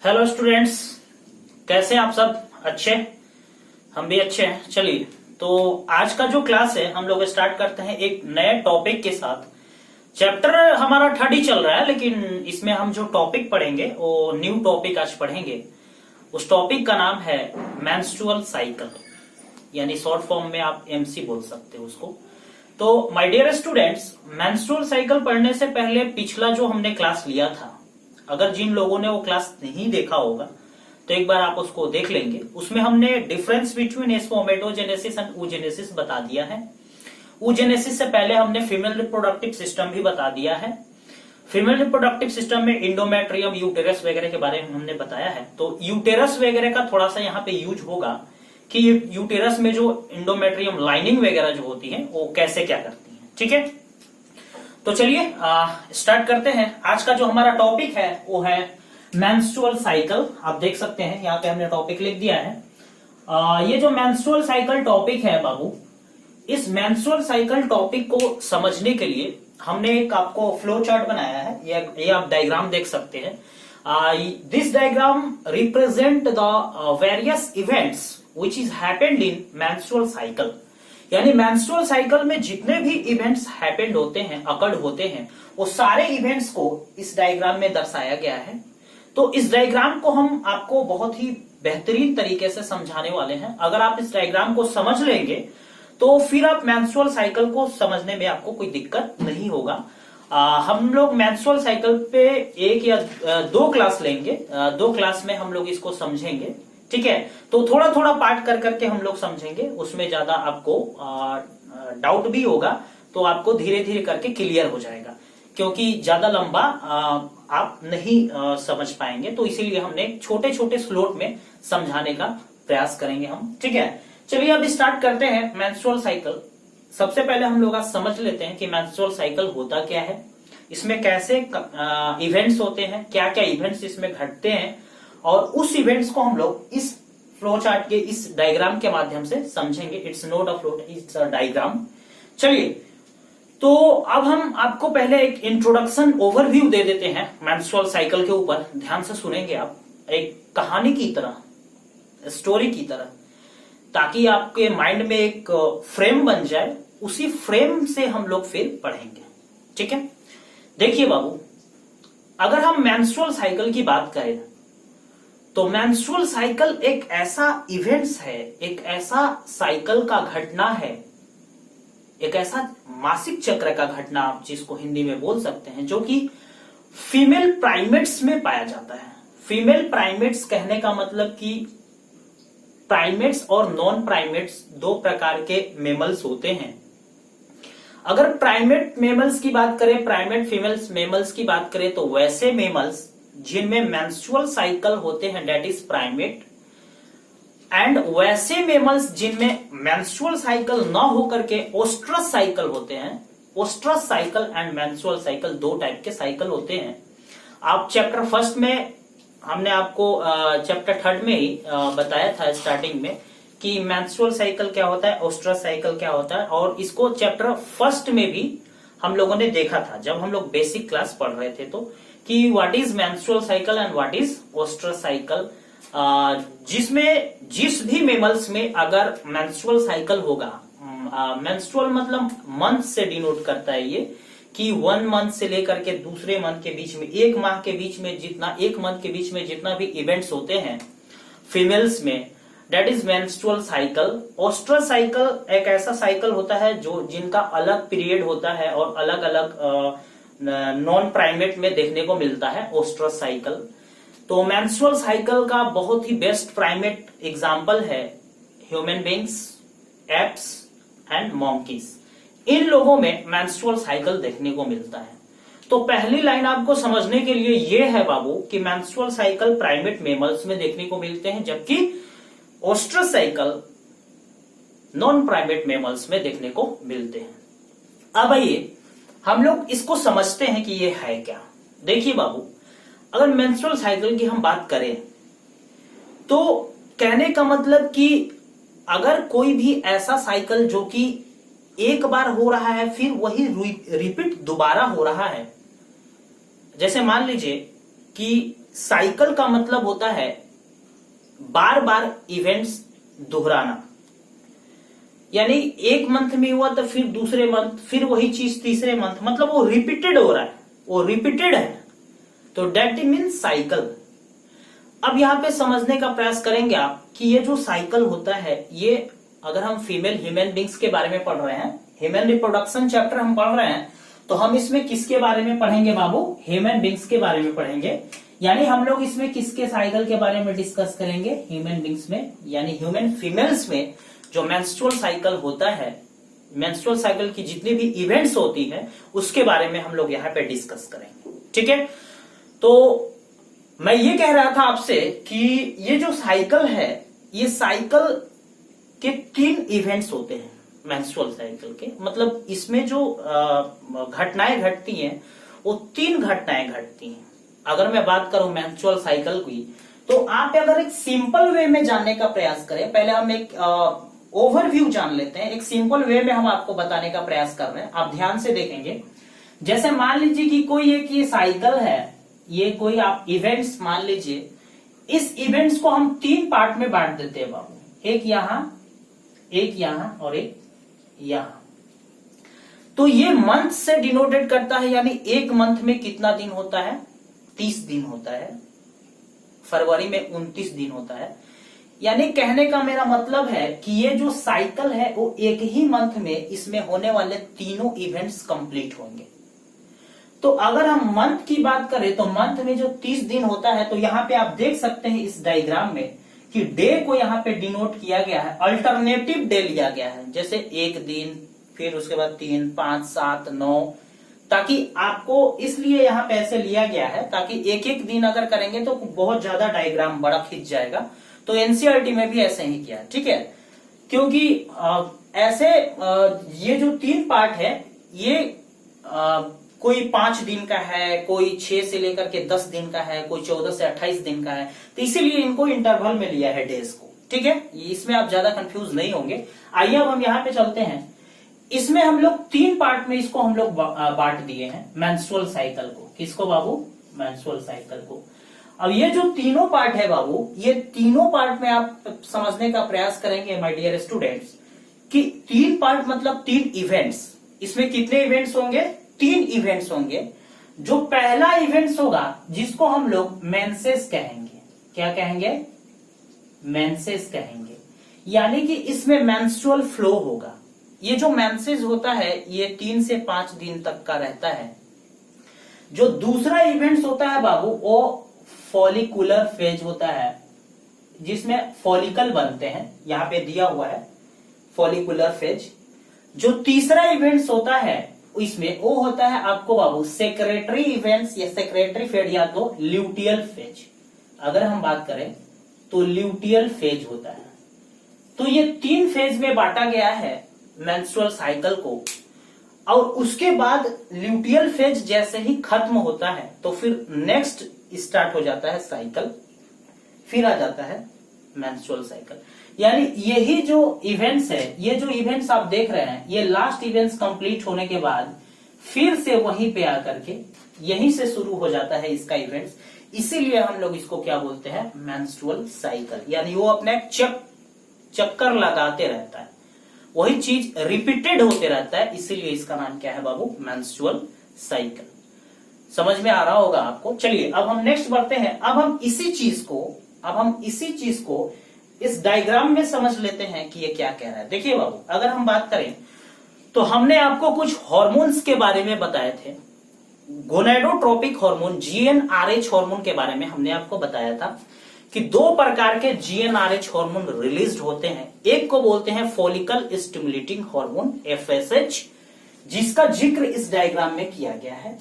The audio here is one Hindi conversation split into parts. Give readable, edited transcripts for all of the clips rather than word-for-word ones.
हेलो स्टूडेंट्स, कैसे हैं आप सब? अच्छे? हम भी अच्छे हैं। चलिए, तो आज का जो क्लास है हम लोग स्टार्ट करते हैं एक नए टॉपिक के साथ। चैप्टर हमारा थर्ड ही चल रहा है, लेकिन इसमें हम जो टॉपिक पढ़ेंगे वो न्यू टॉपिक आज पढ़ेंगे। उस टॉपिक का नाम है मेंस्ट्रुअल साइकिल, यानी शॉर्ट फॉर्म में आप एमसी बोल सकते हो उसको। तो my dear students, menstrual cycle पढ़ने से पहले पिछला जो हमने क्लास लिया था, अगर जिन लोगों ने वो क्लास नहीं देखा होगा तो एक बार आप उसको देख लेंगे। उसमें हमने difference between spermatogenesis and oogenesis बता दिया है। oogenesis से पहले हमने फीमेल रिप्रोडक्टिव सिस्टम भी बता दिया है। फीमेल रिप्रोडक्टिव सिस्टम में इंडोमेट्रियम, यूटेरस वगैरह के बारे में हमने बताया है। तो यूटेरस वगैरह का थोड़ा सा यहाँ पे यूज होगा कि यूटेरस में जो इंडोमेट्रियम लाइनिंग वगैरह जो होती है वो कैसे क्या करती है। ठीक है, तो चलिए स्टार्ट करते हैं। आज का जो हमारा टॉपिक है वो है मेंस्ट्रुअल साइकिल। आप देख सकते हैं यहाँ पे हमने टॉपिक लिख दिया है। ये जो मेंस्ट्रुअल साइकिल टॉपिक है बाबू, इस मेंस्ट्रुअल साइकिल टॉपिक को समझने के लिए हमने एक आपको फ्लो चार्ट बनाया है। ये आप डायग्राम देख सकते हैं। This diagram represent the various events which is happened in menstrual cycle. यानी मेंस्ट्रुअल साइकिल में जितने भी इवेंट्स हैपेंड होते हैं, अकर्ड होते हैं, वो सारे इवेंट्स को इस डायग्राम में दर्शाया गया है। तो इस डायग्राम को हम आपको बहुत ही बेहतरीन तरीके से समझाने वाले हैं। अगर आप इस डायग्राम को समझ लेंगे तो फिर आप मेंस्ट्रुअल साइकिल को समझने में आपको कोई दिक्कत नहीं होगा। हम लोग मेंस्ट्रुअल साइकिल पे एक या दो क्लास लेंगे। दो क्लास में हम लोग इसको समझेंगे। ठीक है, तो थोड़ा थोड़ा पार्ट कर करके हम लोग समझेंगे। उसमें ज्यादा आपको डाउट भी होगा तो आपको धीरे धीरे करके क्लियर हो जाएगा, क्योंकि ज्यादा लंबा आप नहीं समझ पाएंगे। तो इसीलिए हमने छोटे छोटे स्लोट में समझाने का प्रयास करेंगे हम। ठीक है, चलिए अब स्टार्ट करते हैं मेंस्ट्रुअल साइकिल। सबसे पहले हम लोग आज समझ लेते हैं कि मेंस्ट्रुअल साइकिल होता क्या है, इसमें कैसे इवेंट्स होते हैं, क्या क्या इवेंट्स इसमें घटते हैं, और उस इवेंट्स को हम लोग इस फ्लो चार्ट के इस डायग्राम के माध्यम से समझेंगे। It's not a flow, it's a diagram. चलिए, तो अब हम आपको पहले एक इंट्रोडक्शन ओवरव्यू दे देते हैं मेंस्ट्रुअल साइकिल के ऊपर। ध्यान से सुनेंगे आप, एक कहानी की तरह, स्टोरी की तरह, ताकि आपके माइंड में एक फ्रेम बन जाए। उसी फ्रेम से हम लोग फिर पढ़ेंगे। ठीक है, देखिए बाबू, अगर हम मेंस्ट्रुअल साइकिल की बात करें तो मेंस्ट्रुअल साइकिल एक ऐसा इवेंट्स है, एक ऐसा साइकिल का घटना है, एक ऐसा मासिक चक्र का घटना आप जिसको हिंदी में बोल सकते हैं, जो कि फीमेल प्राइमेट्स में पाया जाता है। फीमेल प्राइमेट्स कहने का मतलब कि प्राइमेट्स और नॉन प्राइमेट्स दो प्रकार के मेमल्स होते हैं। अगर प्राइमेट मेमल्स की बात करें, प्राइमेट फीमेल्स मेमल्स की बात करें, तो वैसे मेमल्स जिनमें मेंस्ट्रुअल साइकिल होते हैं, दैट इज प्राइमेट। एंड वैसे मेमल्स जिनमें मेंस्ट्रुअल साइकिल ना होकर के ओस्ट्रस साइकिल होते हैं। ओस्ट्रस साइकिल एंड मेंस्ट्रुअल साइकिल दो टाइप के साइकिल होते हैं। आप चैप्टर फर्स्ट में, हमने आपको चैप्टर थर्ड में ही बताया था स्टार्टिंग में कि मेंस्ट्रुअल साइकिल क्या होता है, ओस्ट्रस साइकिल क्या होता है, और इसको चैप्टर फर्स्ट में भी हम लोगों ने देखा था जब हम लोग बेसिक क्लास पढ़ रहे थे, तो कि what is menstrual cycle and what is oestrus cycle. जिसमें जिस भी मेमल्स में अगर मेंस्ट्रुअल साइकिल होगा, मेंस्ट्रुअल मतलब मंथ से डिनोट करता है ये, कि 1 मंथ से लेकर के दूसरे मंथ के बीच में, एक माह के बीच में जितना, एक मंथ के बीच में जितना भी इवेंट्स होते हैं फीमेल्स में, that is menstrual cycle. Oestrus cycle एक ऐसा साइकिल होता है जो जिनका अलग पीरियड होता है और अलग अलग नॉन प्राइमेट में देखने को मिलता है ओस्ट्रस साइकिल। तो मेंस्ट्रुअल साइकिल का बहुत ही बेस्ट प्राइमेट एग्जांपल है human beings, apes and monkeys. इन लोगों में मेंस्ट्रुअल साइकिल देखने को मिलता है। तो पहली लाइन आपको समझने के लिए यह है बाबू कि मेंस्ट्रुअल साइकिल प्राइमेट मेमल्स में देखने को मिलते हैं, जबकि ओस्ट्रस साइकिल नॉन प्राइमेट मेमल्स में देखने को मिलते हैं। अब आइए हम लोग इसको समझते हैं कि ये है क्या। देखिए बाबू, अगर मेंस्ट्रुअल साइकिल की हम बात करें तो कहने का मतलब कि अगर कोई भी ऐसा साइकिल जो कि एक बार हो रहा है फिर वही रिपीट दोबारा हो रहा है, जैसे मान लीजिए कि साइकिल का मतलब होता है बार बार इवेंट्स दोहराना, यानी एक मंथ में हुआ तो फिर दूसरे मंथ, फिर वही चीज तीसरे मंथ, मतलब वो रिपीटेड हो रहा है, वो रिपीटेड है, तो डेट मीन्स साइकिल। अब यहां पे समझने का प्रयास करेंगे आप कि ये जो साइकिल होता है, ये अगर हम फीमेल ह्यूमन बींग्स के बारे में पढ़ रहे हैं, ह्यूमन रिप्रोडक्शन चैप्टर हम पढ़ रहे हैं, तो हम इसमें किसके बारे में पढ़ेंगे बाबू? ह्यूमन बींग्स के बारे में पढ़ेंगे। यानी हम लोग इसमें किसके साइकिल के बारे में डिस्कस करेंगे? ह्यूमन बींग्स में, यानी ह्यूमन फीमेल्स में जो मेंस्ट्रुअल साइकिल होता है, मेंस्ट्रुअल साइकिल की जितनी भी इवेंट्स होती है उसके बारे में हम लोग यहाँ पे डिस्कस करेंगे। ठीक है, तो मैं ये कह रहा था आपसे कि ये जो साइकिल है, ये साइकिल के 3 इवेंट्स होते हैं मेंस्ट्रुअल साइकिल के, मतलब इसमें जो घटनाएं घटती हैं वो 3 घटनाएं घटती हैं। अगर मैं बात करूं मेंस्ट्रुअल साइकिल की, तो आप अगर एक सिंपल वे में जानने का प्रयास करें, पहले हम एक ओवरव्यू जान लेते हैं, एक सिंपल वे में हम आपको बताने का प्रयास कर रहे हैं, आप ध्यान से देखेंगे। जैसे मान लीजिए कि कोई एक ये साइकिल है, ये कोई आप इवेंट्स मान लीजिए, इस इवेंट्स को हम 3 पार्ट में बांट देते हैं बाबू, एक यहां, एक यहां और एक यहां। तो ये मंथ से डिनोटेड करता है, यानी एक मंथ में कितना दिन होता है? 30 दिन होता है। फरवरी में 29 दिन होता है। यानी कहने का मेरा मतलब है कि ये जो साइकिल है वो एक ही मंथ में इसमें होने वाले तीनों इवेंट्स कंप्लीट होंगे। तो अगर हम मंथ की बात करें तो मंथ में जो 30 दिन होता है, तो यहाँ पे आप देख सकते हैं इस डायग्राम में कि डे को यहाँ पे डिनोट किया गया है, अल्टरनेटिव डे लिया गया है, जैसे एक दिन, फिर उसके बाद 3, 5, 7, 9, ताकि आपको इसलिए यहाँ पे ऐसे लिया गया है ताकि एक एक दिन अगर करेंगे तो बहुत ज्यादा डायग्राम बड़ा खींच जाएगा। तो एनसीईआरटी में भी ऐसे ही किया, ठीक है, क्योंकि ऐसे ये जो 3 पार्ट है, ये कोई 5 दिन का है, कोई 6 से लेकर के 10 दिन का है, कोई 14 से 28 दिन का है, तो इसीलिए इनको इंटरवल में लिया है डेज को। ठीक है, इसमें आप ज्यादा कंफ्यूज नहीं होंगे। आइए अब हम यहाँ पे चलते हैं। इसमें हम लोग 3 पार्ट में इसको हम लोग बांट दिए हैं मेंस्ट्रुअल साइकिल को। किसको बाबू? मेंस्ट्रुअल साइकिल को। अब ये जो तीनों पार्ट है बाबू, ये तीनों पार्ट में आप समझने का प्रयास करेंगे माय डियर स्टूडेंट्स कि 3 पार्ट मतलब 3 इवेंट्स। इसमें कितने इवेंट्स होंगे? 3 इवेंट्स होंगे। जो पहला इवेंट्स होगा जिसको हम लोग मेंसेस कहेंगे। क्या कहेंगे? मेंसेस कहेंगे। यानी कि इसमें मेंस्ट्रुअल फ्लो होगा। ये जो मेंसेस होता है ये 3 से 5 दिन तक का रहता है। जो दूसरा इवेंट्स होता है बाबू, वो फॉलिकुलर फेज होता है, जिसमें फॉलिकल बनते हैं, यहां पे दिया हुआ है फॉलिकुलर फेज। जो तीसरा इवेंट्स होता है इसमें वो होता है आपको बाबू सेक्रेटरी इवेंट्स या सेक्रेटरी फेज या तो ल्यूटियल फेज। अगर हम बात करें तो ल्यूटियल फेज होता है। तो ये 3 फेज में बांटा गया है मेंस्ट्रुअल साइकिल को। और उसके बाद ल्यूटियल फेज जैसे ही खत्म होता है तो फिर नेक्स्ट स्टार्ट हो जाता है साइकिल, फिर आ जाता है मेंस्ट्रुअल साइकिल। यानी यही जो इवेंट्स है, ये जो इवेंट्स आप देख रहे हैं, ये लास्ट इवेंट्स कंप्लीट होने के बाद फिर से वहीं पे आकर के यहीं से शुरू हो जाता है इसका इवेंट्स। इसीलिए हम लोग इसको क्या बोलते हैं? Menstrual cycle. यानी वो अपने चक्कर लगाते रहता है, वही चीज रिपीटेड होते रहता है, इसीलिए इसका नाम क्या है बाबू? Menstrual cycle. समझ में आ रहा होगा आपको। चलिए अब हम नेक्स्ट बढ़ते हैं। अब हम इसी चीज को इस डायग्राम में समझ लेते हैं कि ये क्या कह रहा है। देखिए बाबू, अगर हम बात करें तो हमने आपको कुछ हार्मोन्स के बारे में बताए थे। गोनेडोट्रोपिक हार्मोन, जीएनआरएच हार्मोन के बारे में हमने आपको बताया था कि 2 प्रकार के जीएनआरएच हार्मोन रिलीज होते हैं। एक को बोलते हैं फॉलिकल स्टिमुलेटिंग हार्मोन एफएसएच, जिसका जिक्र इस डायग्राम में किया गया है।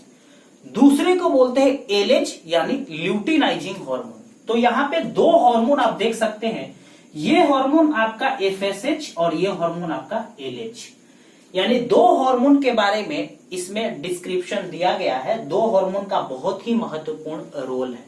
दूसरे को बोलते हैं एलएच यानी ल्यूटिनाइजिंग हार्मोन। तो यहाँ पे 2 हार्मोन आप देख सकते हैं, ये हार्मोन आपका एफएसएच और ये हार्मोन आपका एलएच। यानी 2 हार्मोन के बारे में इसमें डिस्क्रिप्शन दिया गया है। 2 हार्मोन का बहुत ही महत्वपूर्ण रोल है।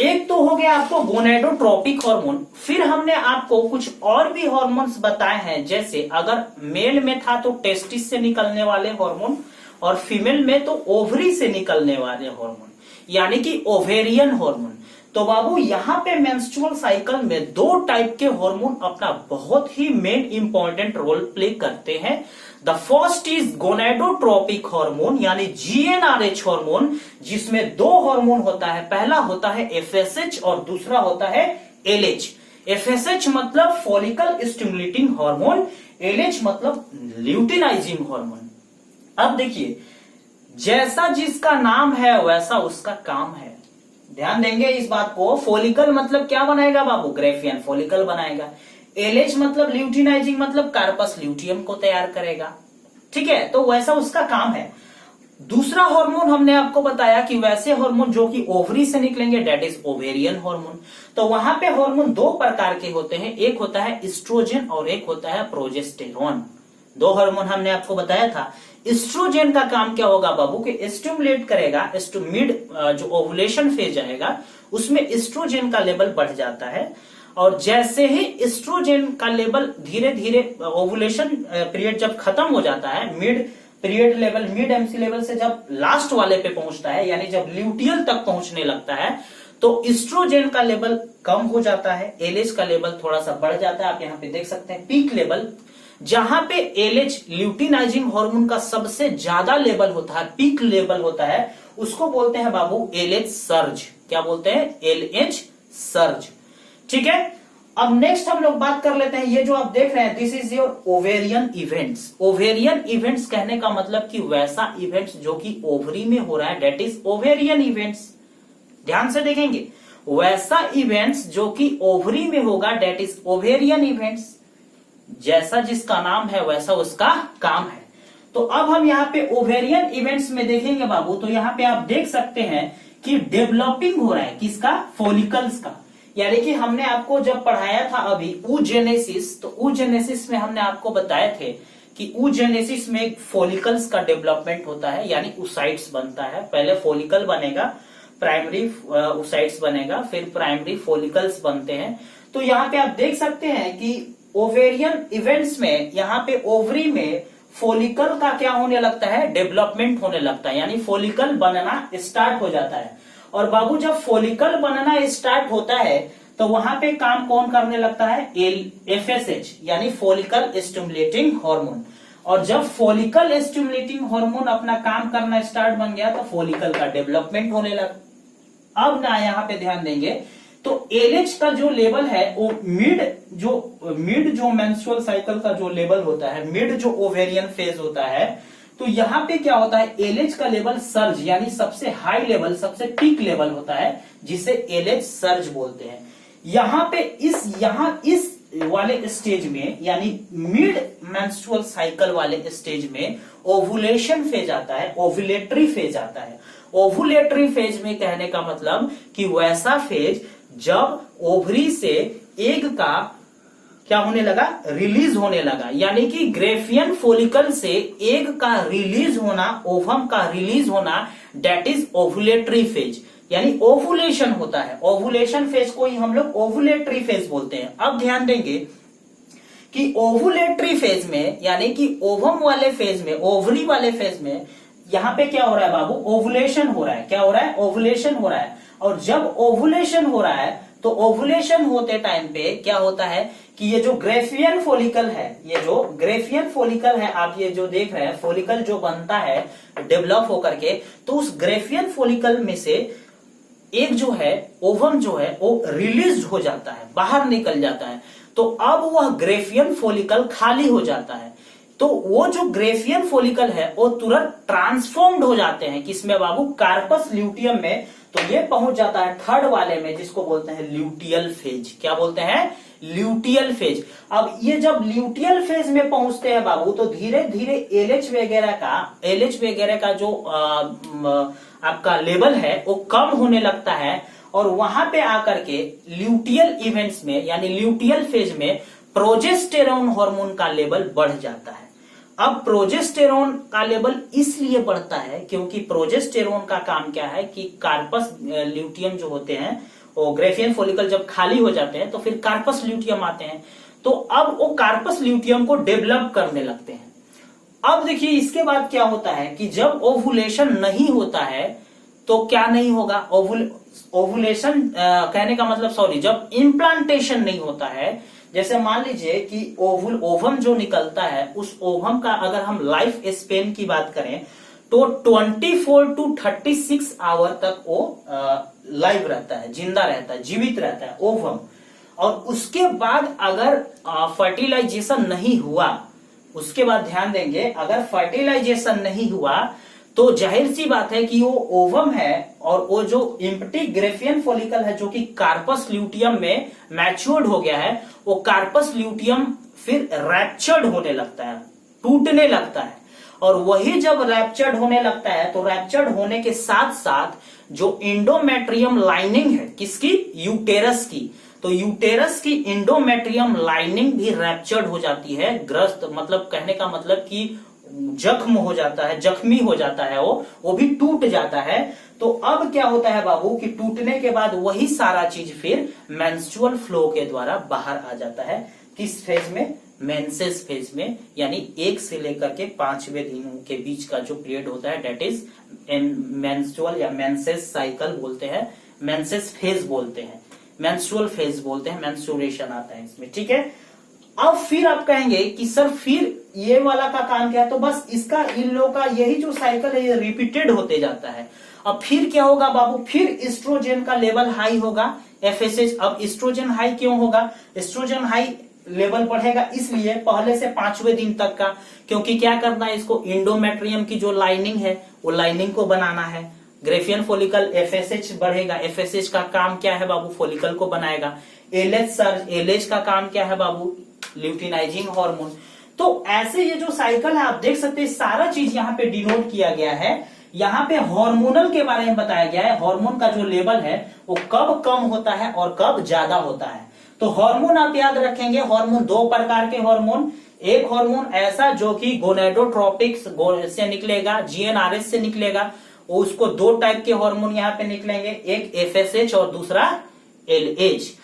एक तो हो गया आपको गोनेडोट्रोपिक हार्मोन, फिर हमने आपको कुछ और भी हार्मोन्स बताए हैं, जैसे अगर मेल में था तो टेस्टिस से निकलने वाले हार्मोन और फीमेल में तो ओवरी से निकलने वाले हार्मोन। यानी कि ओवेरियन हार्मोन। तो बाबू यहाँ पे मेंस्ट्रुअल साइकिल में दो टाइप के हार्मोन अपना बहुत ही मेन इंपॉर्टेंट रोल प्ले करते हैं। The first is gonadotropic hormone यानी जीएनआरएच हार्मोन, जिसमें दो हार्मोन होता है, पहला होता है एफएसएच और दूसरा होता है एलएच। एफएसएच मतलब फॉलिकल स्टिमुलेटिंग हार्मोन, एलएच मतलब ल्यूटिनाइजिंग हार्मोन। अब देखिए, जैसा जिसका नाम है वैसा उसका काम है, ध्यान देंगे इस बात को। फॉलिकल मतलब क्या बनाएगा बाबू, ग्रेफियन फॉलिकल बनाएगा। एलएच मतलब ल्यूटिनाइजिंग मतलब कार्पस ल्यूटियम को तैयार करेगा, ठीक है, तो वैसा उसका काम है। दूसरा हार्मोन हमने आपको बताया कि वैसे हार्मोन जो कि ओवरी से निकलेंगे, डेट इज ओवेरियन हार्मोन। तो वहां पे हार्मोन दो प्रकार के होते हैं, एक होता है एस्ट्रोजन और एक होता है प्रोजेस्टेरोन। दो हार्मोन हमने आपको बताया था। एस्ट्रोजन का काम क्या होगा बाबू कि स्टिमुलेट करेगा, मिड जो ओवुलेशन फेज आएगा उसमें एस्ट्रोजन का लेवल बढ़ जाता है, और जैसे ही एस्ट्रोजन का लेवल धीरे धीरे ओवुलेशन पीरियड जब खत्म हो जाता है, mid period level, mid MC level से जब लास्ट वाले पे पहुंचता है, यानी जब ल्यूटियल तक पहुंचने लगता है, तो एस्ट्रोजन का लेवल कम हो जाता है, एलएच का लेवल थोड़ा सा बढ़ जाता है। आप यहाँ पे देख सकते हैं पीक लेवल, जहां पे एलएच ल्यूटिनाइजिंग हार्मोन का सबसे ज्यादा लेवल होता है, पीक लेवल होता है, उसको बोलते हैं बाबू एलएच सर्ज। क्या बोलते हैं, एलएच सर्ज, ठीक है। अब नेक्स्ट हम लोग बात कर लेते हैं, ये जो आप देख रहे हैं this is your ovarian events. Ovarian events कहने का मतलब कि वैसा इवेंट्स जो कि ओवरी में हो रहा है, डेट इज ओवेरियन इवेंट्स। ध्यान से देखेंगे, वैसा इवेंट्स जो कि ओवरी में होगा, डेट इज ओवेरियन इवेंट्स। जैसा जिसका नाम है वैसा उसका काम है। तो अब हम यहाँ पे ओवेरियन इवेंट्स में देखेंगे बाबू, तो यहाँ पे आप देख सकते हैं कि डेवलपिंग हो रहा है किसका, फॉलिकल्स का। यानी कि हमने आपको जब पढ़ाया था अभी ऊजेनेसिस, तो ऊजेनेसिस में हमने आपको बताए थे कि ऊजेनेसिस में फॉलिकल्स का डेवलपमेंट होता है, यानी ऊसाइट्स बनता है। पहले फॉलिकल बनेगा, प्राइमरी ऊसाइट्स बनेगा, फिर प्राइमरी फॉलिकल्स बनते हैं। तो यहाँ पे आप देख सकते हैं कि ओवेरियन इवेंट्स में यहाँ पे ओवरी में फॉलिकल का क्या होने लगता है, डेवलपमेंट होने लगता है, यानी फॉलिकल बनना स्टार्ट हो जाता है। और बाबू जब फॉलिकल बनना स्टार्ट होता है तो वहां पे काम कौन करने लगता है, एफएसएच यानी फॉलिकल स्टिमुलेटिंग हार्मोन। और जब फॉलिकल स्टिमुलेटिंग हार्मोन अपना काम करना स्टार्ट बन गया तो फॉलिकल का डेवलपमेंट होने लगा। अब ना यहाँ पे ध्यान देंगे, तो एलएच का जो लेवल है वो मिड जो मेंस्ट्रुअल साइकिल का जो लेवल होता है, मिड जो ओवेरियन फेज होता है, तो यहाँ पे क्या होता है, एलएच का लेवल सर्ज यानी सबसे हाई लेवल, सबसे पीक लेवल होता है, जिसे एलएच सर्ज बोलते हैं। यहाँ पे इस वाले स्टेज में, यानी मिड मेंस्ट्रुअल साइकिल वाले स्टेज में ओवुलेशन फेज आता है, ओवुलेटरी फेज आता है। ओवुलेटरी फेज में कहने का मतलब कि वैसा फेज जब ओवरी से एग का क्या होने लगा, रिलीज होने लगा, यानी कि ग्रेफियन फॉलिकल से एग का रिलीज होना, ओवम का रिलीज होना, डेट इज ओवुलेटरी फेज, यानी ओवुलेशन होता है। ओवुलेशन फेज को ही हम लोग ओवुलेटरी फेज बोलते हैं। अब ध्यान देंगे कि ओवुलेटरी फेज में, यानी कि ओवम वाले फेज में, ओवरी वाले फेज में, यहां पे क्या हो रहा है बाबू, ओवुलेशन हो रहा है। क्या हो रहा है, ओवुलेशन हो रहा है। और जब ओवुलेशन हो रहा है तो ओवुलेशन होते टाइम पे क्या होता है कि ये जो ग्रेफियन फॉलिकल है, ये जो ग्रेफियन फॉलिकल है, आप ये जो देख रहे हैं फॉलिकल जो बनता है डेवलप होकर के, तो उस ग्रेफियन फॉलिकल में से एक जो है ओवम जो है वो रिलीज हो जाता है, बाहर निकल जाता है। तो अब वह ग्रेफियन फॉलिकल खाली हो जाता है। तो वो जो ग्रेफियन फॉलिकल है वो तुरंत ट्रांसफॉर्म्ड हो जाते हैं किसमें बाबू, कार्पस ल्यूटियम में। तो ये पहुंच जाता है थर्ड वाले में, जिसको बोलते हैं ल्यूटियल फेज। क्या बोलते हैं, ल्यूटियल फेज। अब ये जब ल्यूटियल फेज में पहुंचते हैं बाबू, तो धीरे धीरे एलएच वगैरह का जो आपका लेवल है वो कम होने लगता है, और वहां पे आकर के ल्यूटियल इवेंट्स में, यानी ल्यूटियल फेज में प्रोजेस्टेरोन हार्मोन का लेवल बढ़ जाता है। अब प्रोजेस्टेरोन का लेवल इसलिए बढ़ता है क्योंकि प्रोजेस्टेरोन का काम क्या है कि कार्पस ल्यूटियम जो होते हैं, वो ग्रेफियन फॉलिकल जब खाली हो जाते हैं तो फिर कार्पस ल्यूटियम आते हैं, तो अब वो कार्पस ल्यूटियम को डेवलप करने लगते हैं। अब देखिए इसके बाद क्या होता है कि जब ओवुलेशन नहीं होता है तो क्या नहीं होगा, ओवुलेशन कहने का मतलब सॉरी, जब इम्प्लांटेशन नहीं होता है, जैसे मान लीजिए कि ओवम जो निकलता है, उस ओवम का अगर हम लाइफ स्पेन की बात करें तो 24 to 36 आवर तक वो लाइव रहता है, जिंदा रहता है, जीवित रहता है ओवम। और उसके बाद अगर फर्टिलाइजेशन नहीं हुआ, उसके बाद ध्यान देंगे, अगर फर्टिलाइजेशन नहीं हुआ तो जाहिर सी बात है कि वो ओवम है और वो जो इम्प्टी ग्रेफियन फॉलिकल है जो कि कार्पस ल्यूटियम में मैच्योर्ड हो गया है, वो कार्पस ल्यूटियम फिर रैप्चर्ड होने लगता है, टूटने लगता है। और वही जब रैप्चर्ड होने लगता है तो रैप्चर्ड होने के साथ साथ जो इंडोमेट्रियम लाइनिंग है किसकी, यूटेरस की, तो यूटेरस की इंडोमेट्रियम लाइनिंग भी रैप्चर्ड हो जाती है, ग्रस्त मतलब कहने का मतलब कि जख्म हो जाता है, जख्मी हो जाता है, वो भी टूट जाता है। तो अब क्या होता है बाबू कि टूटने के बाद वही सारा चीज फिर मेंस्ट्रुअल फ्लो के द्वारा बाहर आ जाता है। किस फेज में, मेंसेस फेज में, यानी 1 से लेकर के 5वें दिन के बीच का जो पीरियड होता है डेट इज मेंस्ट्रुअल या मेंसेस साइकिल बोलते हैं, मेंसेस फेज बोलते हैं, मेंस्ट्रुअल फेज बोलते हैं, मेंस्ट्रुएशन आता है इसमें, ठीक है। अब फिर आप कहेंगे कि सर फिर ये वाला का काम क्या है, तो बस इसका इन लोगों का यही जो साइकिल है ये रिपीटेड होते जाता है। अब फिर क्या होगा बाबू, फिर एस्ट्रोजन का लेवल हाई होगा, एफएसएच। अब एस्ट्रोजन हाई क्यों होगा, एस्ट्रोजन हाई लेवल बढ़ेगा इसलिए पहले से 5वें दिन तक का, क्योंकि क्या करना है इसको, इंडोमेट्रियम की जो लाइनिंग है वो लाइनिंग को बनाना है। ग्रेफियन फॉलिकल एफएसएच बढ़ेगा, एफएसएच का काम क्या है बाबू, फॉलिकल को बनाएगा। एलएच सर्ज, एलएच का काम क्या है बाबू, ल्यूटिनाइजिंग हार्मोन। तो ऐसे ये जो साइकिल है आप देख सकते हैं, सारा चीज यहाँ पे डिनोट किया गया है। यहाँ पे हार्मोनल के बारे में बताया गया है, हार्मोन का जो लेवल है वो कब कम होता है और कब ज्यादा होता है। तो हार्मोन आप याद रखेंगे, हार्मोन 2 प्रकार के हार्मोन, एक हार्मोन ऐसा जो कि गोनेडोट्रोपिक्स से निकलेगा, जीएनआरएस से निकलेगा, उसको 2 टाइप के हार्मोन यहाँ पे निकलेंगे, एक एफएसएच और दूसरा एलएच।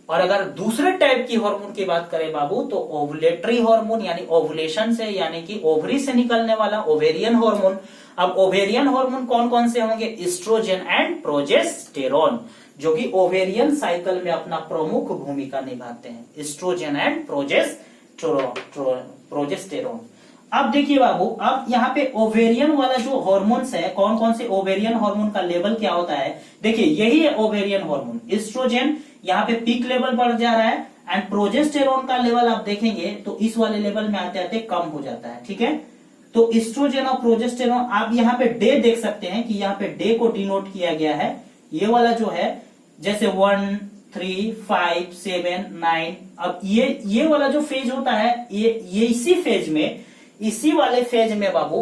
और अगर दूसरे टाइप की हार्मोन की बात करें बाबू तो ओवुलेटरी हार्मोन, यानी ओवुलेशन से, यानी कि ओवरी से निकलने वाला ओवेरियन हार्मोन। अब ओवेरियन हार्मोन कौन कौन से होंगे, एस्ट्रोजन एंड प्रोजेस्टेरोन, जो कि ओवेरियन साइकिल में अपना प्रमुख भूमिका निभाते हैं, एस्ट्रोजन एंड प्रोजेस्टेरोन। अब देखिए बाबू, अब यहाँ पे ओवेरियन वाला जो हार्मोन्स है, कौन कौन से ओवेरियन हार्मोन का लेवल क्या होता है, देखिए यही है ओवेरियन हार्मोन। एस्ट्रोजन यहाँ पे पीक लेवल बढ़ जा रहा है एंड प्रोजेस्टेरोन का लेवल आप देखेंगे तो इस वाले लेवल में आते आते कम हो जाता है, ठीक है। तो एस्ट्रोजन और प्रोजेस्टेरोन आप यहाँ पे डे देख सकते हैं कि यहाँ पे डे को डिनोट किया गया है। ये वाला जो है जैसे 1, 3, 5, 7, 9, अब ये वाला जो फेज होता है ये इसी फेज में, इसी वाले फेज में बाबू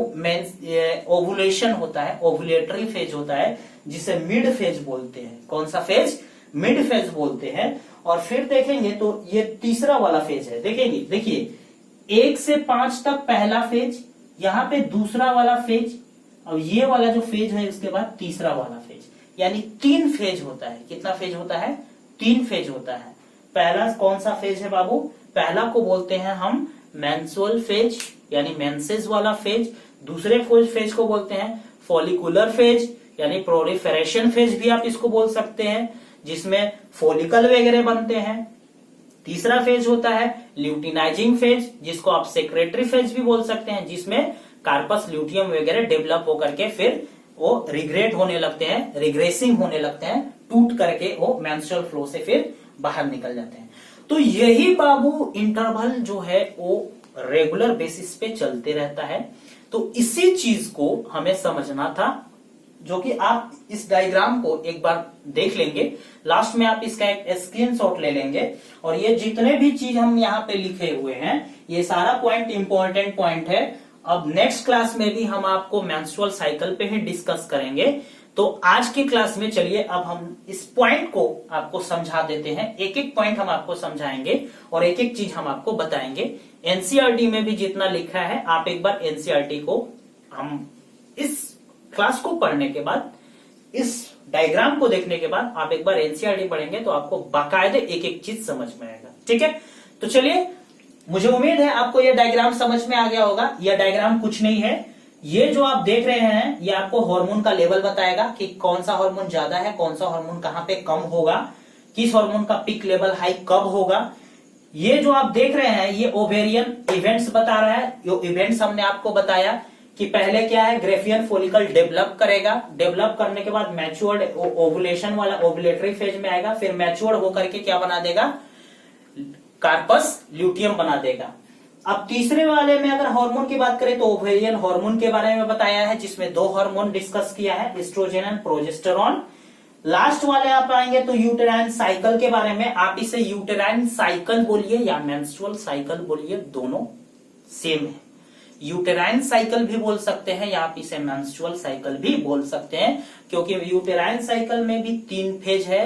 ओवुलेशन होता है, ओवुलेटरी फेज होता है, जिसे मिड फेज बोलते हैं। कौन सा फेज, मिड फेज बोलते हैं। और फिर देखेंगे तो ये तीसरा वाला फेज है, देखेंगे देखिए 1 से 5 तक पहला फेज, यहाँ पे दूसरा वाला फेज, और ये वाला जो फेज है उसके बाद तीसरा वाला फेज, यानी 3 फेज होता है। कितना फेज होता है, 3 फेज होता है। पहला कौन सा फेज है बाबू, पहला को बोलते हैं हम मेंस्ट्रुअल फेज, यानी मेंसेस वाला फेज। दूसरे फेज को बोलते हैं फॉलिकुलर फेज, यानी प्रोलिफरेशन फेज भी आप इसको बोल सकते हैं, जिसमें फॉलिकल वगैरह बनते हैं। तीसरा फेज होता है ल्यूटिनाइजिंग फेज, जिसको आप सेक्रेटरी फेज भी बोल सकते हैं, जिसमें कार्पस ल्यूटियम वगैरह डेवलप होकर के फिर वो रिग्रेट होने लगते हैं, रिग्रेसिंग होने लगते हैं, टूट करके वो मेंस्ट्रुअल फ्लो से फिर बाहर निकल जाते हैं। तो यही बाबू इंटरवल जो है वो रेगुलर बेसिस पे चलते रहता है। तो इसी चीज को हमें समझना था, जो कि आप इस डायग्राम को एक बार देख लेंगे, लास्ट में आप इसका एक स्क्रीनशॉट ले लेंगे, और ये जितने भी चीज हम यहाँ पे लिखे हुए हैं ये सारा पॉइंट इंपॉर्टेंट पॉइंट है। अब नेक्स्ट क्लास में भी हम आपको मेंस्ट्रुअल साइकिल पे ही डिस्कस करेंगे। तो आज की क्लास में चलिए अब हम इस पॉइंट को आपको समझा देते हैं, एक एक पॉइंट हम आपको समझाएंगे और एक एक चीज हम आपको बताएंगे। एनसीईआरटी में भी जितना लिखा है आप एक बार एनसीईआरटी को, हम इस क्लास को पढ़ने के बाद, इस डायग्राम को देखने के बाद आप एक बार एनसीईआरटी पढ़ेंगे तो आपको बाकायदे एक एक चीज समझ में आएगा, ठीक है। तो चलिए, मुझे उम्मीद है आपको यह डायग्राम समझ में आ गया होगा। यह डायग्राम कुछ नहीं है, ये जो आप देख रहे हैं ये आपको हार्मोन का लेवल बताएगा कि कौन सा हार्मोन ज्यादा है, कौन सा हार्मोन कहां पे कम होगा, किस हार्मोन का पीक लेवल हाई कब होगा। ये जो आप देख रहे हैं ये ओवेरियन इवेंट्स बता रहा है। ये इवेंट्स हमने आपको बताया कि पहले क्या है, ग्रेफियन फोलिकल डेवलप करेगा, डेवलप करने के बाद मैच्योर्ड ओवुलेशन वाला ओवुलेटरी फेज में आएगा, फिर मैच्योर्ड होकर के क्या बना देगा, कार्पस ल्यूटियम बना देगा। अब तीसरे वाले में अगर हार्मोन की बात करें तो ओवेरियन हार्मोन के बारे में बताया है, जिसमें 2 हार्मोन डिस्कस किया है, एस्ट्रोजन एंड प्रोजेस्टेरॉन। लास्ट वाले आप आएंगे तो यूटेराइन साइकिल के बारे में। आप इसे यूटेराइन साइकिल बोलिए या मेंस्ट्रुअल साइकिल बोलिए, दोनों सेम है। यूटेराइन साइकिल भी बोल सकते हैं या आप इसे मेंस्ट्रुअल साइकिल भी बोल सकते हैं, क्योंकि यूटेराइन साइकिल में भी 3 फेज है,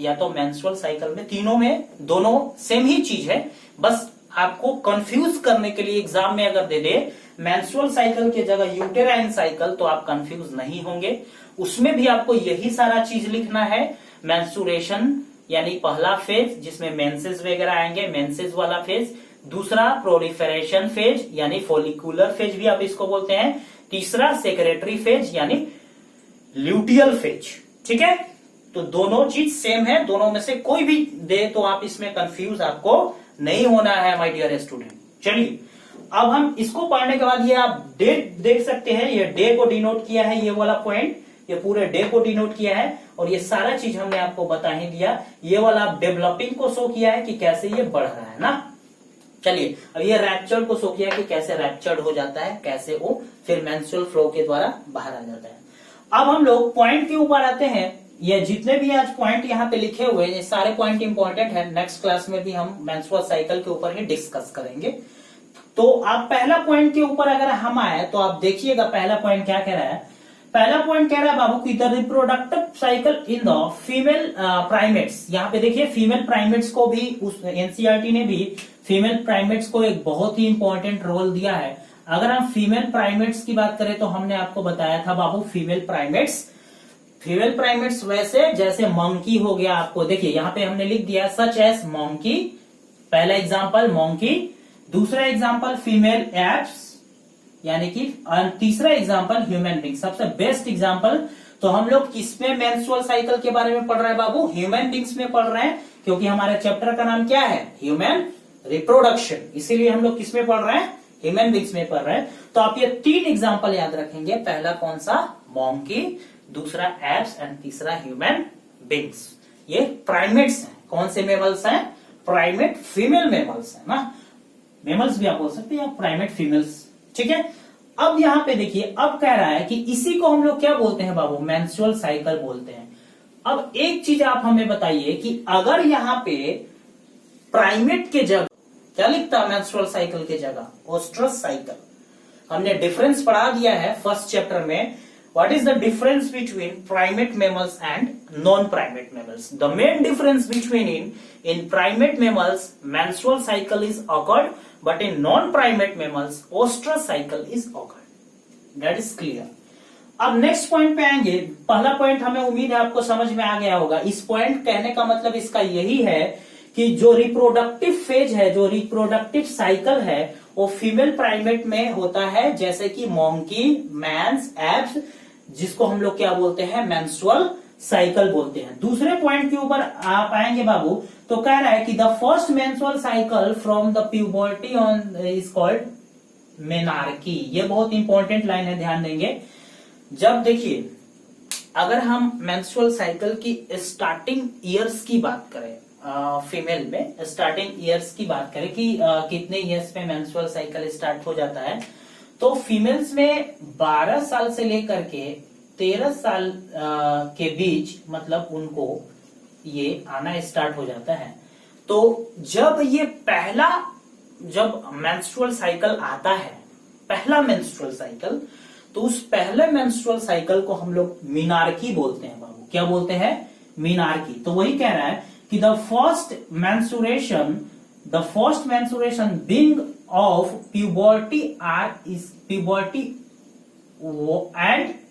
या तो मेंस्ट्रुअल साइकिल में, तीनों में दोनों सेम ही चीज है। बस आपको कंफ्यूज करने के लिए एग्जाम में अगर दे दे मेंस्ट्रुअल साइकिल की जगह यूटेराइन साइकिल तो आप कंफ्यूज नहीं होंगे। उसमें भी आपको यही सारा चीज लिखना है। मेंस्ट्रुएशन यानी पहला फेज जिसमें मेंसेस वगैरह आएंगे, मेंसेस वाला फेज। दूसरा प्रोलिफरेशन फेज यानी फोलिकुलर फेज भी आप इसको बोलते हैं। तीसरा सेक्रेटरी फेज यानी ल्यूटियल फेज। ठीक है, तो दोनों चीज सेम है, दोनों में से कोई भी दे तो आप इसमें कंफ्यूज आपको नहीं होना है माय डियर स्टूडेंट। चलिए अब हम इसको पढ़ने के बाद ये आप डेट देख सकते हैं, ये डे को डिनोट किया है, ये वाला पॉइंट ये पूरे डे को डिनोट किया है, और ये सारा चीज हमने आपको बता ही दिया। ये वाला डेवलपिंग को शो किया है कि कैसे ये बढ़ रहा है ना। चलिए अब ये रैप्चर्ड को शो किया कि कैसे रैप्चर्ड हो जाता है, कैसे वो फिर मेंस्ट्रुअल फ्लो के द्वारा बाहर आ जाता है। अब हम लोग पॉइंट के ऊपर आते हैं। ये जितने भी आज पॉइंट यहाँ पे लिखे हुए हैं ये सारे पॉइंट इंपॉर्टेंट है। नेक्स्ट क्लास में भी हम मेंस्ट्रुअल साइकिल के ऊपर ही डिस्कस करेंगे। तो आप पहला पॉइंट के ऊपर अगर हम आए तो आप देखिएगा पहला पॉइंट क्या कह रहा है। पहला पॉइंट कह रहा है बाबू की the reproductive cycle in the female primates. यहाँ पे देखिए फीमेल प्राइमेट्स को भी उस एनसीईआरटी ने भी फीमेल प्राइमेट्स को एक बहुत ही इंपॉर्टेंट रोल दिया है। अगर हम फीमेल प्राइमेट्स की बात करें तो हमने आपको बताया था बाबू फीमेल प्राइमेट्स वैसे जैसे मंकी हो गया। आपको देखिए यहाँ पे हमने लिख दिया सच एस मंकी, पहला एग्जांपल मंकी, दूसरा एग्जांपल फीमेल एप्स यानी कि, तीसरा एग्जांपल ह्यूमन बींग। सबसे बेस्ट एग्जांपल तो हम लोग किसमें मेंस्ट्रुअल साइकिल के बारे में पढ़ रहे हैं बाबू, ह्यूमन बींग्स में पढ़ रहे हैं, क्योंकि हमारे चैप्टर का नाम क्या है, ह्यूमन रिप्रोडक्शन। इसीलिए हम लोग किसमें पढ़ रहे हैं, ह्यूमन बींग्स में पढ़ रहे हैं। तो आप ये 3 एग्जाम्पल याद रखेंगे, पहला कौन सा मंकी, दूसरा एप्स एंड तीसरा ह्यूमन बींग्स। ये प्राइमेट्स हैं। कौन से मेमल्स हैं, प्राइमेट फीमेल मेमल्स है ना, मेमल्स भी आप बोल सकते हैं या प्राइमेट फीमेल्स। ठीक है, अब यहां पे देखिए अब कह रहा है कि इसी को हम लोग क्या बोलते हैं बाबू, मेंस्ट्रुअल साइकिल बोलते हैं। अब एक चीज आप हमें बताइए कि अगर यहां पे प्राइमेट के जगह क्या लिखता है, मेंस्ट्रुअल साइकिल के जगह ओस्ट्रस साइकिल। हमने डिफरेंस पढ़ा दिया है फर्स्ट चैप्टर में। What is the difference between primate mammals and non-primate mammals? The main difference between in primate mammals, menstrual cycle is occurred, but in non-primate mammals, ostrus cycle is occurred. That is clear. अब नेक्स्ट पॉइंट पे आएंगे। पहला पॉइंट हमें उम्मीद है आपको समझ में आ गया होगा। इस पॉइंट कहने का मतलब इसका यही है कि जो रिप्रोडक्टिव फेज है, जो रिप्रोडक्टिव साइकिल है, वो फीमेल प्राइमेट में होता है, जैसे कि मंकी, मैंस, एप्स, जिसको हम लोग क्या बोलते हैं, मेंस्ट्रुअल साइकिल बोलते हैं। दूसरे पॉइंट के ऊपर आप आएंगे बाबू तो कह रहा है कि the first menstrual cycle from the puberty on is called menarche. ये बहुत इंपॉर्टेंट लाइन है, ध्यान देंगे। जब देखिए अगर हम मेंस्ट्रुअल साइकिल की स्टार्टिंग ईयर्स की बात करें, फीमेल में स्टार्टिंग ईयर्स की बात करें कि कितने ईयर्स में मेंस्ट्रुअल साइकिल स्टार्ट हो जाता है, तो फीमेल्स में 12 साल से लेकर के 13 साल के बीच मतलब उनको ये आना स्टार्ट हो जाता है। तो जब मेंस्ट्रुअल साइकिल आता है, पहला मेंस्ट्रुअल साइकिल, तो उस पहले मेंस्ट्रुअल साइकिल को हम लोग मीनार्की बोलते हैं बाबू। क्या बोलते हैं, मीनार्की। तो वही कह रहा है कि the first menstruation being of puberty and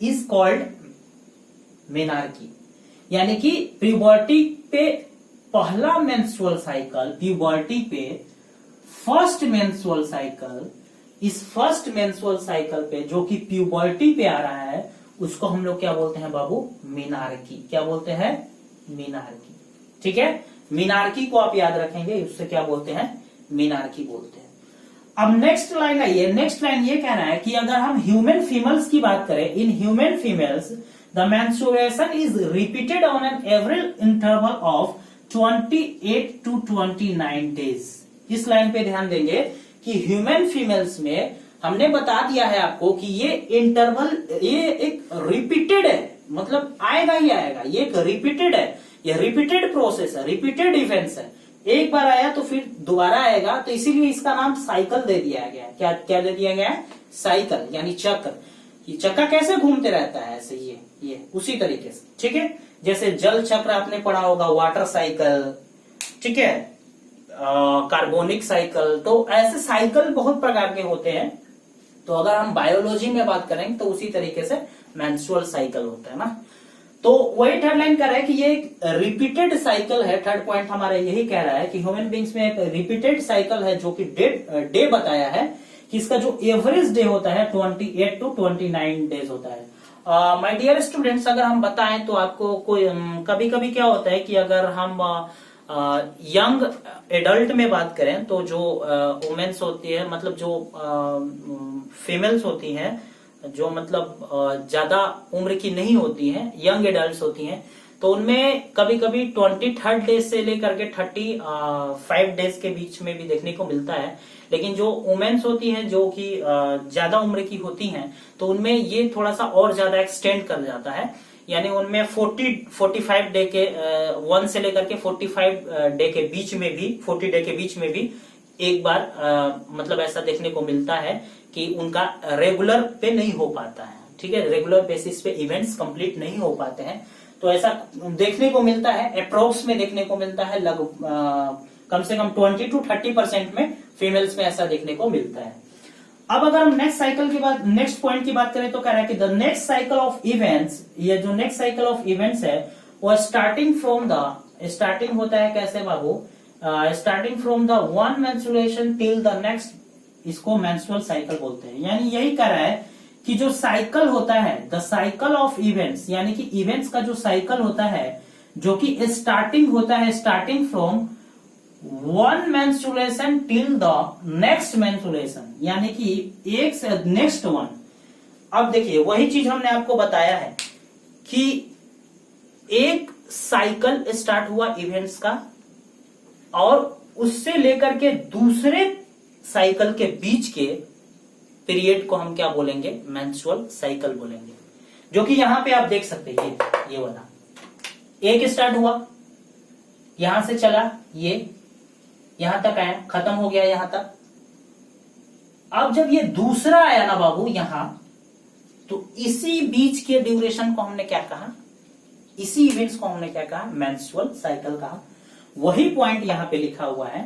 is called menarche। यानी कि प्यूबर्टी पे पहला मेंस्ट्रुअल साइकिल, प्यूबर्टी पे फर्स्ट मेंस्ट्रुअल साइकिल इस फर्स्ट मेंस्ट्रुअल साइकिल पे जो कि प्यूबर्टी पे आ रहा है उसको हम लोग क्या बोलते हैं बाबू? मेनार्की। क्या बोलते हैं? मेनार्की। ठीक है, मेनार्की को आप याद रखेंगे, उससे क्या बोलते हैं? मेनार्की बोलते हैं। अब नेक्स्ट लाइन आइए, नेक्स्ट लाइन ये कह रहा है कि अगर हम ह्यूमन फीमेल्स की बात करें, in human females the menstruation is repeated on an average interval of 28 to 29 days. इस लाइन पे ध्यान देंगे कि ह्यूमन फीमेल्स में हमने बता दिया है आपको कि ये इंटरवल ये एक रिपीटेड है, मतलब आएगा ही आएगा, ये एक रिपीटेड है, ये रिपीटेड प्रोसेस है, रिपीटेड इवेंट्स है। एक बार आया तो फिर दोबारा आएगा, तो इसीलिए इसका नाम साइकिल दे दिया गया है। क्या क्या दे दिया गया है? साइकिल, यानी चक्र। ये चक्का कैसे घूमते रहता है ऐसे, ये उसी तरीके से। ठीक है, जैसे जल चक्र आपने पढ़ा होगा, वाटर साइकिल, ठीक है, कार्बोनिक साइकिल, तो ऐसे साइकिल बहुत प्रकार के होते हैं। तो अगर हम बायोलॉजी में बात करेंगे तो उसी तरीके से मेंस्ट्रुअल साइकिल होता है ना। तो वही थर्ड लाइन कर रहा है कि ये एक रिपीटेड साइकिल है। थर्ड पॉइंट हमारा यही कह रहा है कि ह्यूमन बींग्स में एक रिपीटेड साइकिल है, जो कि डे बताया है कि इसका जो एवरेज डे होता है 28 to 29 डेज होता है। माय डियर स्टूडेंट्स, अगर हम बताएं तो आपको कोई कभी कभी क्या होता है कि अगर हम यंग एडल्ट में बात करें तो जो वुमेन्स होती है, मतलब जो फीमेल्स होती हैं, जो मतलब ज्यादा उम्र की नहीं होती हैं, यंग एडल्ट होती हैं, तो उनमें कभी कभी 23rd डेज से लेकर के 35 डेज के बीच में भी देखने को मिलता है। लेकिन जो वुमेन्स होती हैं जो कि ज्यादा उम्र की होती हैं, तो उनमें ये थोड़ा सा और ज्यादा एक्सटेंड कर जाता है, यानी उनमें 45 डे के 1 से लेकर के 45 डे के बीच में भी, 40 डे के बीच में भी एक बार मतलब ऐसा देखने को मिलता है कि उनका रेगुलर पे नहीं हो पाता है। ठीक है, रेगुलर बेसिस पे इवेंट्स कंप्लीट नहीं हो पाते हैं, तो ऐसा देखने को मिलता है, अप्रोक्स में देखने को मिलता है, कम से कम 20 to 30% में फीमेल्स में ऐसा देखने को मिलता है। अब अगर हम नेक्स्ट साइकिल की बात, नेक्स्ट पॉइंट की बात करें तो कह रहा है कि the next cycle of events, ये जो नेक्स्ट साइकिल ऑफ इवेंट्स है वो स्टार्टिंग होता है कैसे बाबू? Starting from the one menstruation till the next, इसको मेंस्ट्रुअल साइकिल बोलते हैं। यानी यही कह रहा है कि जो साइकिल होता है, द साइकिल ऑफ इवेंट्स, यानी कि इवेंट्स का जो साइकिल होता है, जो कि स्टार्टिंग होता है, starting from one menstruation till the next menstruation, यानी कि एक से नेक्स्ट वन। अब देखिए वही चीज हमने आपको बताया है कि एक साइकिल स्टार्ट हुआ इवेंट्स का, और उससे लेकर के दूसरे साइकिल के बीच के पीरियड को हम क्या बोलेंगे? मेंस्ट्रुअल साइकिल बोलेंगे। जो कि यहां पे आप देख सकते हैं, ये वाला एक स्टार्ट हुआ, यहां से चला, ये यहां तक आया, खत्म हो गया यहां तक। अब जब ये दूसरा आया ना बाबू यहां, तो इसी बीच के ड्यूरेशन को हमने क्या कहा? इसी इवेंट्स को हमने क्या कहा? मेंस्ट्रुअल साइकिल कहा। वही पॉइंट यहां पे लिखा हुआ है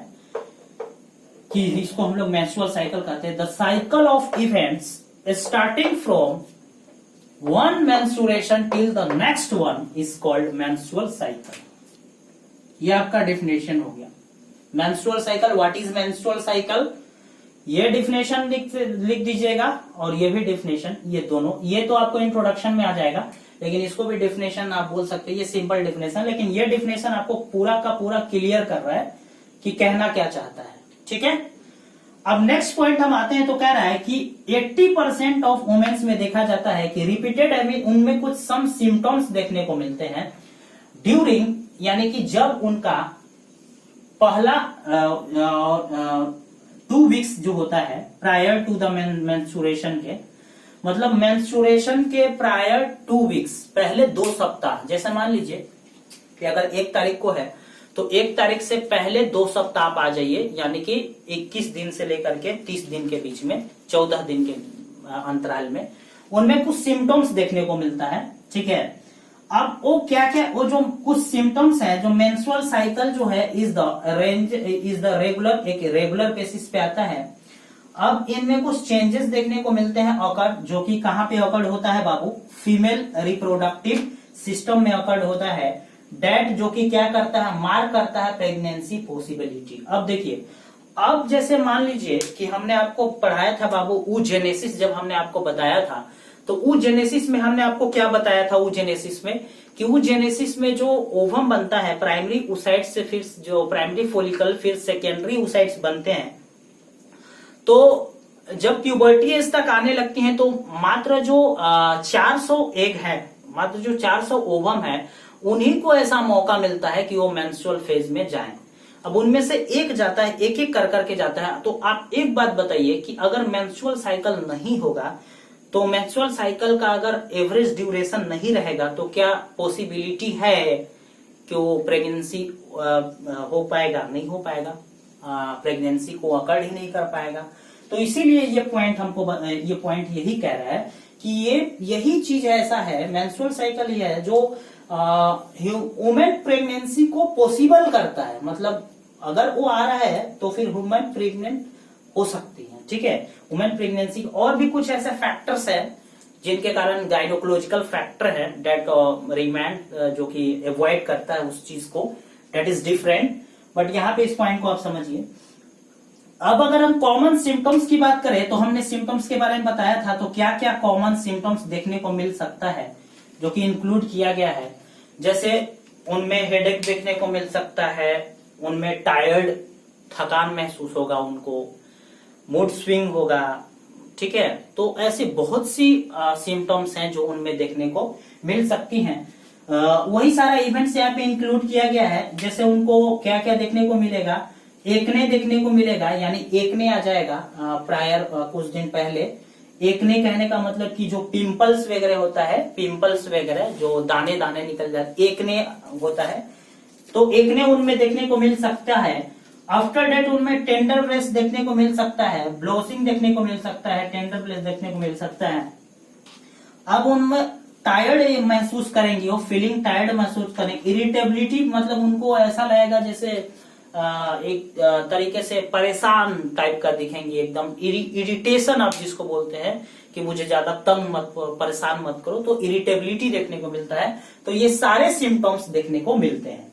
कि इसको हम लोग मेंस्ट्रुअल साइकिल कहते हैं। The cycle of events starting from one menstruation till the next one is called menstrual cycle. ये आपका डेफिनेशन हो गया menstrual cycle. What is menstrual cycle? ये डेफिनेशन लिख दीजिएगा, और ये भी डेफिनेशन, ये दोनों, ये तो आपको इंट्रोडक्शन में आ जाएगा, लेकिन इसको भी डेफिनेशन आप बोल सकते हैं। ये सिंपल डेफिनेशन, लेकिन ये डेफिनेशन आपको पूरा का पूरा क्लियर कर रहा है कि कहना क्या चाहता है। ठीक है, अब नेक्स्ट पॉइंट हम आते हैं, तो कह रहा है कि 80% ऑफ वुमेन्स में देखा जाता है कि रिपीटेड उनमें कुछ सम सिम्टम्स देखने को मिलते हैं ड्यूरिंग, यानी कि जब उनका पहला 2 वीक्स जो होता है प्रायर टू द मेंस्ट्रुएशन के, मतलब मेंस्ट्रुएशन के प्रायर 2 वीक्स, पहले 2 सप्ताह। जैसे मान लीजिए कि अगर 1 तारीख को है तो 1 तारीख से पहले 2 सप्ताह आप आ जाइए, यानी कि 21 दिन से लेकर के 30 दिन के बीच में, 14 दिन के अंतराल में उनमें कुछ सिम्टम्स देखने को मिलता है। ठीक है, अब वो क्या क्या, वो जो कुछ सिम्टम्स हैं, जो मेंस्ट्रुअल साइकिल जो है इज द रेगुलर, एक रेगुलर बेसिस पे आता है। अब इनमें कुछ चेंजेस देखने को मिलते हैं ऑकर, जो कि कहां पे ऑकर्ड होता है बाबू? फीमेल रिप्रोडक्टिव सिस्टम में ऑकर्ड होता है। डेट जो कि क्या करता है? मार्क करता है प्रेगनेंसी पॉसिबिलिटी। अब देखिए अब जैसे मान लीजिए कि हमने आपको पढ़ाया था बाबू oogenesis, जब हमने आपको बताया था तो oogenesis में हमने आपको क्या बताया था oogenesis में, कि oogenesis में जो ओवम बनता है प्राइमरी oocytes से फिर जो प्राइमरी फोलिकल फिर सेकेंडरी oocytes बनते हैं, तो जब प्यूबर्टी एज तक आने लगती हैं तो मात्र जो 400 एग है, मात्र जो 400 ओवम है, उन्हीं को ऐसा मौका मिलता है कि वो मेंस्ट्रुअल फेज में जाएं। अब उनमें से एक जाता है, एक एक कर करके जाता है। तो आप एक बात बताइए कि अगर मेंस्ट्रुअल साइकिल नहीं होगा, तो मेंस्ट्रुअल साइकिल का अगर एवरेज ड्यूरेशन नहीं रहेगा, तो क्या पॉसिबिलिटी है कि वो प्रेगनेंसी हो पाएगा? नहीं हो पाएगा, प्रेगनेंसी को अकड़ ही नहीं कर पाएगा। तो इसीलिए ये पॉइंट यही कह रहा है कि यही चीज ऐसा है, मेंस्ट्रुअल साइकिल ये है जो वुमेन प्रेगनेंसी को पॉसिबल करता है। मतलब अगर वो आ रहा है तो फिर वुमेन प्रेग्नेंट हो सकती है, ठीक है। वुमेन प्रेगनेंसी और भी कुछ ऐसे फैक्टर्स है जिनके कारण, गाइनोकोलॉजिकल फैक्टर है डेट रिमांड जो कि अवॉइड करता है उस चीज को, डेट इज डिफरेंट। बट यहाँ पे इस पॉइंट को आप समझिए। अब अगर हम कॉमन सिम्टम्स की बात करें तो हमने सिम्टम्स के बारे में बताया था, तो क्या क्या कॉमन सिम्टम्स देखने को मिल सकता है जो कि इंक्लूड किया गया है। जैसे उनमें हेडेक देखने को मिल सकता है, उनमें टायर्ड थकान महसूस होगा, उनको मूड स्विंग होगा, ठीक है। तो ऐसी बहुत सी सिम्टम्स हैं जो उनमें देखने को मिल सकती हैं। वही सारा इवेंट्स यहाँ पे इंक्लूड किया गया है। जैसे उनको क्या क्या देखने को मिलेगा, एकने देखने को मिलेगा, यानी एकने आ जाएगा प्रायर कुछ दिन पहले। एकने कहने का मतलब कि जो पिंपल्स वगैरह होता है, पिंपल्स वगैरह जो दाने दाने निकल जाते, एकने होता है, तो एकने उनमें देखने को मिल सकता है। आफ्टर डेट उनमें टेंडर ब्रेस्ट देखने को मिल सकता है, ब्लोसिंग देखने को मिल सकता है, टेंडर ब्रेस्ट देखने को मिल सकता है। अब उनमें टायर्ड महसूस करेंगी, वो फीलिंग टायर्ड महसूस करेंगे। इरिटेबिलिटी मतलब उनको ऐसा लगेगा जैसे एक तरीके से परेशान टाइप का दिखेंगे, एकदम इरिटेशन आप जिसको बोलते हैं कि मुझे ज्यादा तंग मत, परेशान मत करो, तो इरिटेबिलिटी देखने को मिलता है। तो ये सारे सिम्टम्स देखने को मिलते हैं।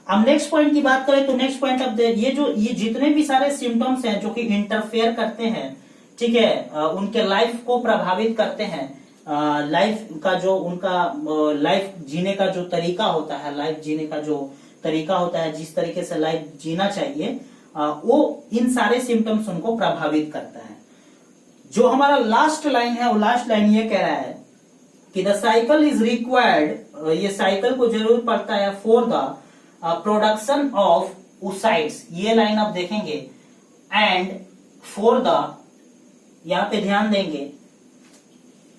अब नेक्स्ट पॉइंट की बात करें तो नेक्स्ट पॉइंट, अब ये जितने भी सारे सिम्टम्स हैं जो कि इंटरफेयर करते हैं, ठीक है, उनके लाइफ को प्रभावित करते हैं, लाइफ का जो उनका लाइफ जीने का जो तरीका होता है, लाइफ जीने का जो तरीका होता है, जिस तरीके से लाइफ जीना चाहिए, वो इन सारे सिम्टम्स उनको प्रभावित करता है। जो हमारा लास्ट लाइन है, वो लास्ट लाइन ये कह रहा है कि द साइकिल इज रिक्वायर्ड, ये साइकिल को जरूर पड़ता है for the production of oocytes, ये लाइन आप देखेंगे, एंड फॉर द, यहां पे ध्यान देंगे,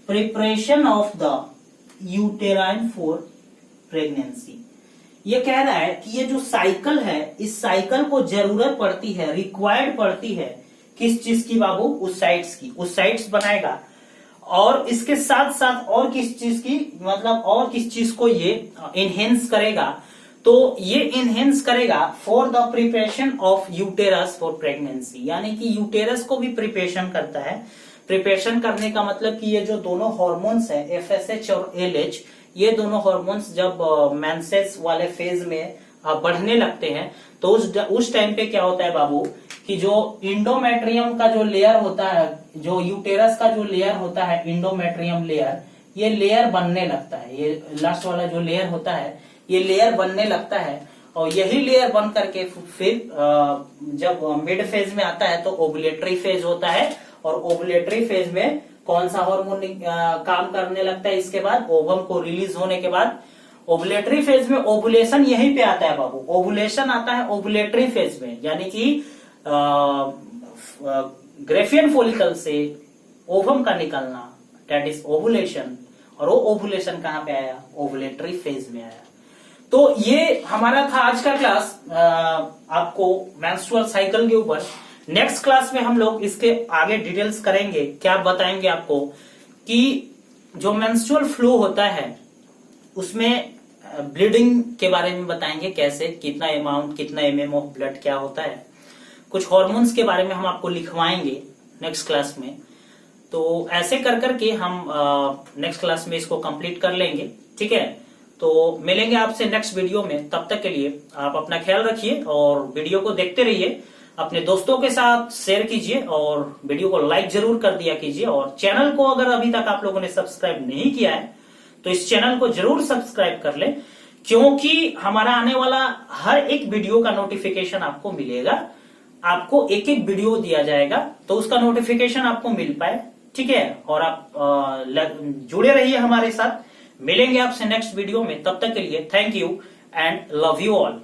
preparation of the uterine for pregnancy. ये कह रहा है कि ये जो साइकिल है, इस साइकिल को जरूरत पड़ती है, रिक्वायर्ड पड़ती है किस चीज की बाबू? oocytes की। oocytes बनाएगा, और इसके साथ साथ और किस चीज की, मतलब और किस चीज को ये इनहेंस करेगा? तो ये इनहेंस करेगा for the preparation of uterus for pregnancy, यानी कि यूटेरस को भी प्रिपरेशन करता है। प्रिपरेशन करने का मतलब कि ये जो दोनों हॉर्मोन्स है, एफएसएच और एलएच, ये दोनों हॉर्मोन्स जब मेंसेस वाले फेज में बढ़ने लगते हैं, तो उस टाइम पे क्या होता है बाबू कि जो इंडोमेट्रियम का जो लेयर होता है, जो यूटेरस का जो लेयर होता है, इंडोमेट्रियम लेयर, ये लेयर बनने लगता है। ये लास्ट वाला जो लेयर होता है, ये लेयर बनने लगता है, और यही लेयर बन करके फिर जब मिड फेज में आता है तो ओवुलेटरी फेज होता है, और ओवुलेटरी फेज में कौन सा हार्मोन काम करने लगता है? इसके बाद ओवम को रिलीज होने के बाद ओवुलेटरी फेज में ओवुलेशन यहीं पे आता है बाबू। ओवुलेशन आता है ओवुलेटरी फेज में, यानी कि ग्रेफियन फॉलिकल से ओवम का निकलना, दैट इज ओवुलेशन। और वो ओवुलेशन कहाँ पे आया? ओवुलेटरी फेज में आया। तो ये हमारा था आज का क्लास, आपको मेंस्ट्रुअल साइकिल के ऊपर। नेक्स्ट क्लास में हम लोग इसके आगे डिटेल्स करेंगे। क्या बताएंगे आपको कि जो मेंस्ट्रुअल फ्लो होता है उसमें ब्लीडिंग के बारे में बताएंगे, कैसे, कितना अमाउंट, कितना एमएम ऑफ ब्लड क्या होता है। कुछ हॉर्मोन्स के बारे में हम आपको लिखवाएंगे नेक्स्ट क्लास में। तो ऐसे कर करके हम नेक्स्ट क्लास में इसको कंप्लीट कर लेंगे, ठीक है। तो मिलेंगे आपसे नेक्स्ट वीडियो में। तब तक के लिए आप अपना ख्याल रखिए और वीडियो को देखते रहिए। अपने दोस्तों के साथ शेयर कीजिए और वीडियो को लाइक जरूर कर दिया कीजिए। और चैनल को अगर अभी तक आप लोगों ने सब्सक्राइब नहीं किया है तो इस चैनल को जरूर सब्सक्राइब कर ले, क्योंकि हमारा आने वाला हर एक वीडियो का नोटिफिकेशन आपको मिलेगा। आपको एक एक वीडियो दिया जाएगा तो उसका नोटिफिकेशन आपको मिल पाए, ठीक है। और आप जुड़े रहिए हमारे साथ। मिलेंगे आपसे नेक्स्ट वीडियो में, तब तक के लिए thank you and love you all.